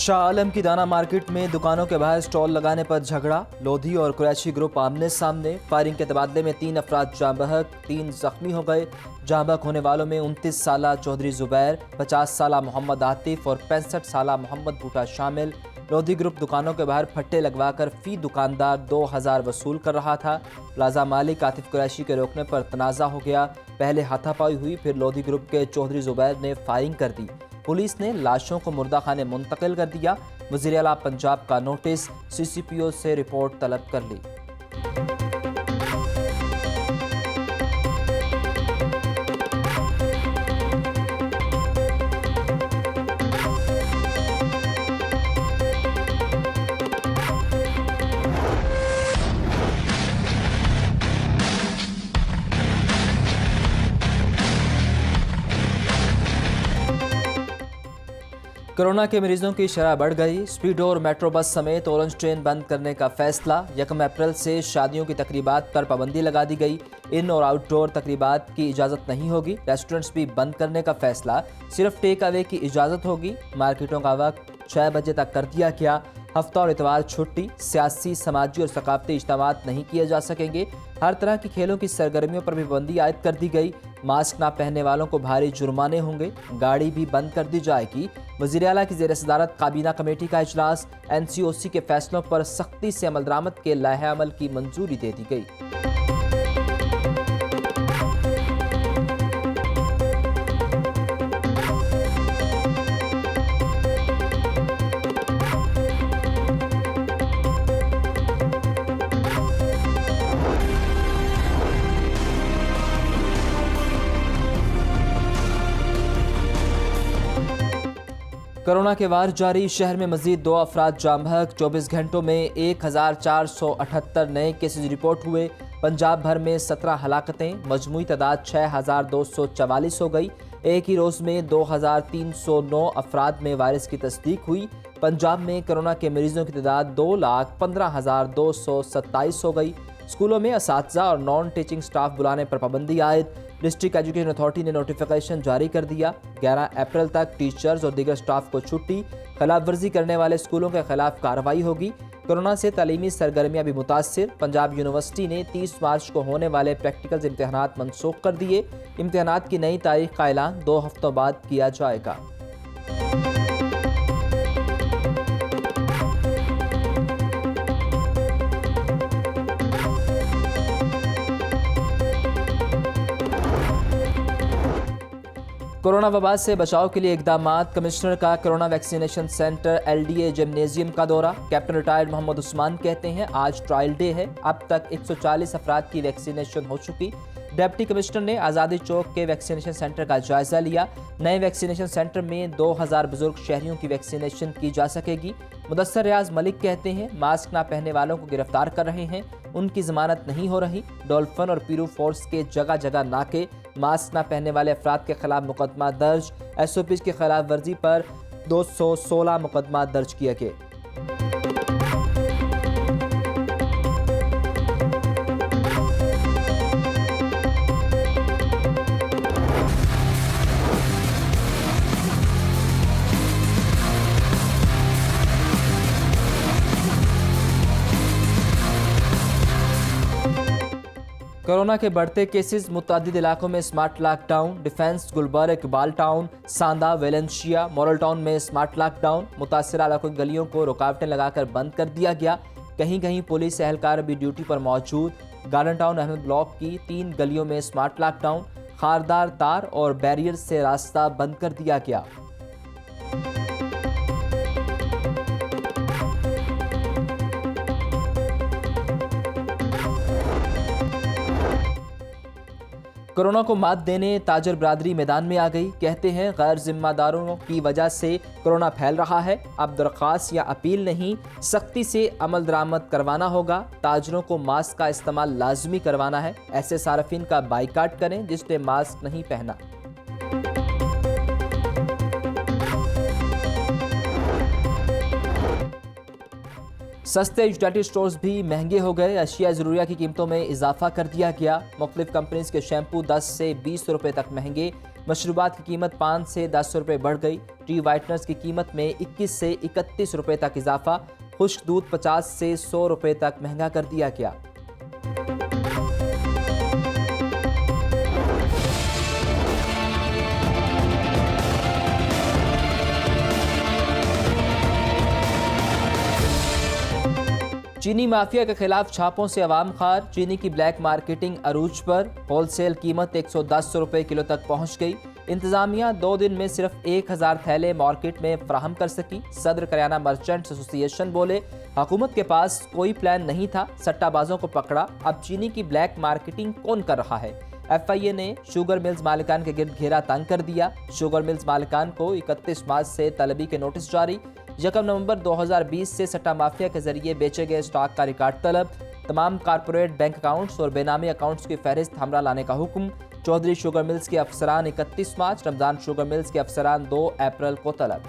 शाह आलम की दाना मार्केट में दुकानों के बाहर स्टॉल लगाने पर झगड़ा। लोधी और कुरैशी ग्रुप आमने सामने। फायरिंग के तबादले में 3 अफराद जाँ बहक, 3 जख्मी हो गए। जाँ बहक होने वालों में 29 साला चौधरी जुबैर, 50 साला मोहम्मद आतिफ और 65 साला मोहम्मद बूटा शामिल। लोधी ग्रुप दुकानों के बाहर फट्टे लगवाकर फी दुकानदार 2000 वसूल कर रहा था। प्लाजा मालिक आतिफ कुरैशी के रोकने पर तनाज़ा हो गया। पहले हाथापाई हुई, फिर लोधी ग्रुप के चौधरी जुबैर ने फायरिंग कर दी। पुलिस ने लाशों को मुर्दा खाने मुंतकिल कर दिया। वज़ीर आला पंजाब का नोटिस, CCPO से रिपोर्ट तलब कर ली। कोरोना के मरीजों की शरह बढ़ गई। स्पीडो और मेट्रो बस समेत ऑरेंज ट्रेन बंद करने का फैसला। 1 अप्रैल से शादियों की तकरीबात पर पाबंदी लगा दी गई। इन और आउटडोर तकरीबात की इजाज़त नहीं होगी। रेस्टोरेंट्स भी बंद करने का फैसला। सिर्फ टेक अवे की इजाज़त होगी। मार्केटों का वक्त 6 बजे तक कर दिया गया। हफ्ता और इतवार छुट्टी। सियासी, समाजी और सकाफती इज्तिमात नहीं किए जा सकेंगे। हर तरह की खेलों की सरगर्मियों पर भी पाबंदी आयद कर दी गई। मास्क ना पहनने वालों को भारी जुर्माने होंगे। गाड़ी भी बंद कर दी जाएगी। वज़ीर आला की ज़ेर सदारत काबीना कमेटी का इजलास। NCOC के फैसलों पर सख्ती से अमल दरामद के लाहे अमल की मंजूरी दे दी गई। कोरोना के वार जारी। शहर में मजीद 2 अफराद जाँ बहक। 24 घंटों में 1478 नए केसेज रिपोर्ट हुए। पंजाब भर में 17 हलाकतें। मजमूई तादाद 6244 हो गई। एक ही रोज़ में 2309 अफराद में वायरस की तस्दीक हुई। पंजाब में कोरोना के मरीजों की तादाद 2,15,227 हो गई। स्कूलों में असातिज़ा और नॉन टीचिंग स्टाफ बुलाने पर पाबंदी आयद। डिस्ट्रिक्ट एजुकेशन अथॉरिटी ने नोटिफिकेशन जारी कर दिया। 11 अप्रैल तक टीचर्स और दीगर स्टाफ को छुट्टी। खिलाफ वर्जी करने वाले स्कूलों के खिलाफ कार्रवाई होगी। कोरोना से तालीमी सरगर्मियां भी मुतासिर। पंजाब यूनिवर्सिटी ने 30 मार्च को होने वाले प्रैक्टिकल इम्तहानात मनसूख कर दिए। इम्तहानात की नई तारीख का ऐलान 2 हफ्तों बाद किया जाएगा। कोरोना वबा से बचाव के लिए इकदामात। कमिश्नर का corona vaccination centre LDA gymnasium का दौरा। कैप्टन रिटायर्ड मोहम्मद उस्मान कहते हैं आज ट्रायल डे है। अब तक 140 अफराद की वैक्सीनेशन हो चुकी। डिप्टी कमिश्नर ने आज़ादी चौक के वैक्सीनेशन सेंटर का जायजा लिया। नए वैक्सीनेशन सेंटर में 2000 बुजुर्ग शहरियों की वैक्सीनेशन की जा सकेगी। मुदस्सर रियाज मलिक कहते हैं मास्क ना पहनने वालों को गिरफ्तार कर रहे हैं, उनकी जमानत नहीं हो रही। डॉल्फिन और पीरू फोर्स के जगह जगह नाके। मास्क ना पहनने वाले अफराद के खिलाफ मुकदमा दर्ज। SOPs की खिलाफ वर्जी पर 216 मुकदमा दर्ज किए गए। कोरोना के बढ़ते केसेस। मुतअद्दिद इलाकों में smart lockdown. Defence, Gulberg, Iqbal Town, Sanda, Valencia, Model Town में स्मार्ट लॉकडाउन। मुतासिर इलाकों की गलियों को रुकावटें लगाकर बंद कर दिया गया। कहीं कहीं पुलिस एहलकार भी ड्यूटी पर मौजूद। गार्डन टाउन अहमद ब्लॉक की 3 गलियों में स्मार्ट लॉकडाउन। खारदार तार और बैरियर से रास्ता बंद कर दिया गया। कोरोना को मात देने ताजर बरादरी मैदान में आ गई। कहते हैं गैर जिम्मेदारों की वजह से कोरोना फैल रहा है। अब दरख्वास्त या अपील नहीं, सख्ती से अमल दरामद करवाना होगा। ताजरों को मास्क का इस्तेमाल लाजमी करवाना है। ऐसे सार्फिन का बाइकाट करें जिसने मास्क नहीं पहना। सस्ते यूटिलिटी स्टोर्स भी महंगे हो गए। अशिया ज़रूरिया की कीमतों में इजाफा कर दिया गया। मुख्तलिफ कंपनीज के शैम्पू 10 से 20 रुपए तक महंगे। मशरूबात की कीमत 5 से 10 रुपये बढ़ गई। टी वाइटनर्स की कीमत में 21 से 31 रुपये तक इजाफा। खुश्क दूध 50 से 100 रुपये तक महंगा कर दिया गया। चीनी माफिया के खिलाफ छापों से अवाम खार। चीनी की ब्लैक मार्केटिंग अरूज पर। होलसेल कीमत 110 रुपये किलो तक पहुंच गई। इंतजामिया 2 दिन में सिर्फ 1000 थैले मार्केट में फराहम कर सकी। सदर करियाना मर्चेंट्स एसोसिएशन बोले, हुकूमत के पास कोई प्लान नहीं था, सट्टाबाजों को पकड़ा। अब चीनी की ब्लैक मार्केटिंग कौन कर रहा है? FIA ने शुगर मिल्स मालिकान के गिर्द घेरा तंग कर दिया। शुगर मिल्स मालिकान को 31 मार्च से तलबी के नोटिस जारी। 1 नवंबर 2020 से सट्टा माफिया के जरिए बेचे गए स्टॉक का रिकॉर्ड तलब। तमाम कारपोरेट बैंक अकाउंट्स और बेनामी अकाउंट्स की फहरिस्त हमरा लाने का हुक्म। चौधरी शुगर मिल्स के अफसरान 31 मार्च, रमजान शुगर मिल्स के अफसरान 2 अप्रैल को तलब।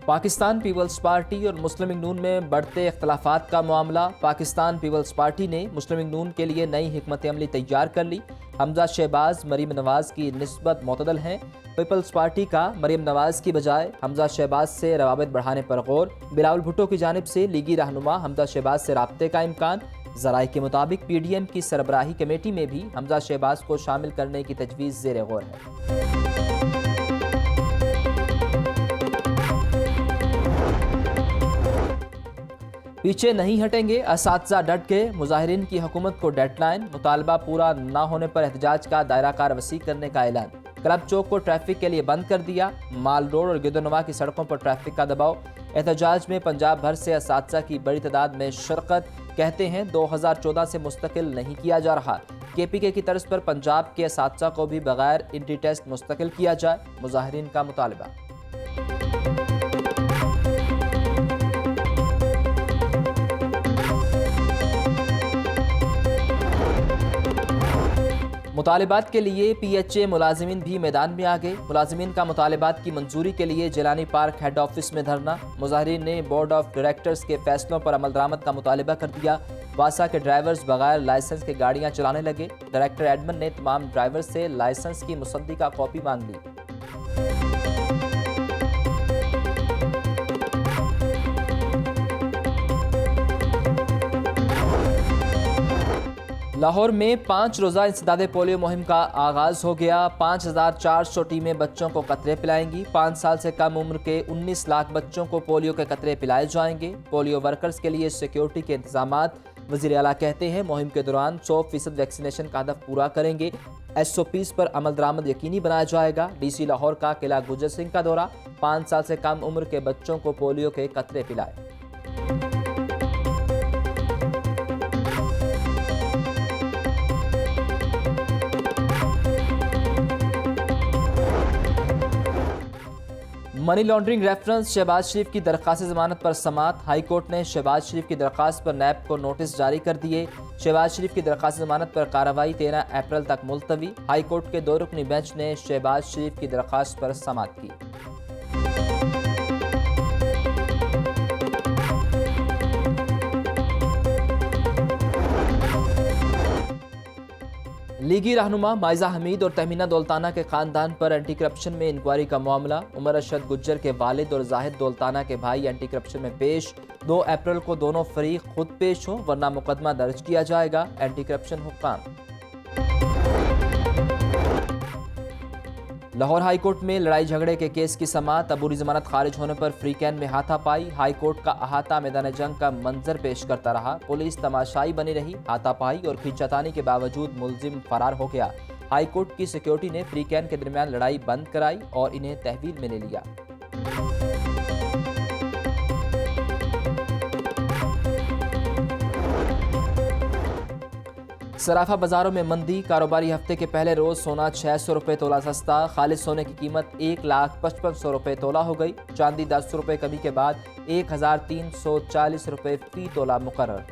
पाकिस्तान पीपल्स पार्टी और मुस्लिम लीग नून में बढ़ते इख्तलाफात का मामला। पाकिस्तान पीपल्स पार्टी ने मुस्लिम लीग नून के लिए नई हिकमत अमली तैयार कर ली। हमजा शहबाज मरीम नवाज की निस्बत मोतदल हैं। पीपल्स पार्टी का मरीम नवाज की बजाय हमजा शहबाज से रवाबित बढ़ाने पर गौर। बिलावल भुट्टो की जानिब से लीगी रहनुमा हमजा शहबाज से राब्ते का इम्कान। ज़राए के मुताबिक PDM की सरबराही कमेटी में भी हमजा शहबाज को शामिल करने की तजवीज़ ज़ेर गौर है। पीछे नहीं हटेंगे, असातिज़ा डट गए। मुजाहिरीन की हुकूमत को डेडलाइन। मुतालबा पूरा न होने पर एहतजाज का दायरा कार वसी करने का ऐलान। क्लब चौक को ट्रैफिक के लिए बंद कर दिया। माल रोड और गिरदोनवा की सड़कों पर ट्रैफिक का दबाव। एहतजाज में पंजाब भर से असातिज़ा की बड़ी तादाद में शिरकत। कहते हैं 2014 से मुस्तकिल नहीं किया जा रहा। KPK की तर्ज पर पंजाब के असातिज़ा को भी बगैर इंट्री टेस्ट मुस्तकिल किया जाए, मुजाहिरीन का मुतालबा। मुतालिबात के लिए PHA मुलाजिमीन भी मैदान में आ गए। मुलाजिमीन का मुतालिबात की मंजूरी के लिए जिलानी पार्क हेड ऑफिस में धरना। मुजाहिरीन ने बोर्ड ऑफ डायरेक्टर्स के फैसलों पर अमल दरामद का मुतालिबा कर दिया। वासा के ड्राइवर्स बगैर लाइसेंस के गाड़ियां चलाने लगे। डायरेक्टर एडमन ने तमाम ड्राइवर से लाइसेंस की मुसद्दी का कॉपी मांग ली। लाहौर में 5 रोज़ा इंसदादे पोलियो मुहिम का आगाज़ हो गया। 5400 टीमें बच्चों को कतरे पिलाएंगी। 5 साल से कम उम्र के 19 लाख बच्चों को पोलियो के कतरे पिलाए जाएंगे। पोलियो वर्कर्स के लिए सिक्योरिटी के इंतजामात। वज़ीर आला कहते हैं मुहिम के दौरान 100% वैक्सीनेशन का हदफ पूरा करेंगे। SOPs पर अमल दरामद यकीनी बनाया जाएगा। DC लाहौर का किला गुजर सिंह का दौरा। 5 साल से कम उम्र के बच्चों को पोलियो के कतरे पिलाए। मनी लॉन्ड्रिंग रेफरेंस शहबाज शरीफ की दरख्वास्त जमानत पर समाअत। हाई कोर्ट ने शहबाज शरीफ की दरख्वास्त पर नैब को नोटिस जारी कर दिए। शहबाज शरीफ की दरख्वास्त जमानत पर कार्रवाई 13 अप्रैल तक मुलतवी। हाई कोर्ट के 2 रुकनी बेंच ने शहबाज शरीफ की दरख्वास्त पर समाअत की। लीगी रहनुमा माइजा हमीद और तहमीना दौलताना के खानदान पर एंटी करप्शन में इंक्वायरी का मामला। उमर अरशद गुज्जर के वालिद और जाहिद दौलताना के भाई एंटी करप्शन में पेश। 2 अप्रैल को दोनों फरीक खुद पेश हों वरना मुकदमा दर्ज किया जाएगा, एंटी करप्शन हुक्काम। लाहौर हाई कोर्ट में लड़ाई झगड़े के केस की समाअत। अबूरी जमानत खारिज होने पर फ्री कैन में हाथापाई। हाई कोर्ट का अहाता मैदान जंग का मंजर पेश करता रहा। पुलिस तमाशाई बनी रही। हाथापाई और खींचातानी के बावजूद मुलजिम फरार हो गया। हाई कोर्ट की सिक्योरिटी ने फ्री कैन के दरमियान लड़ाई बंद कराई और इन्हें तहवील में ले लिया। सराफा बाजारों में मंदी। कारोबारी हफ्ते के पहले रोज सोना 600 रुपये तोला सस्ता। खालिद सोने की कीमत 1,55,100 रुपये तोला हो गई। चांदी 10 रुपये कमी के बाद 1,340 रुपये फी तोला मुकर्रर।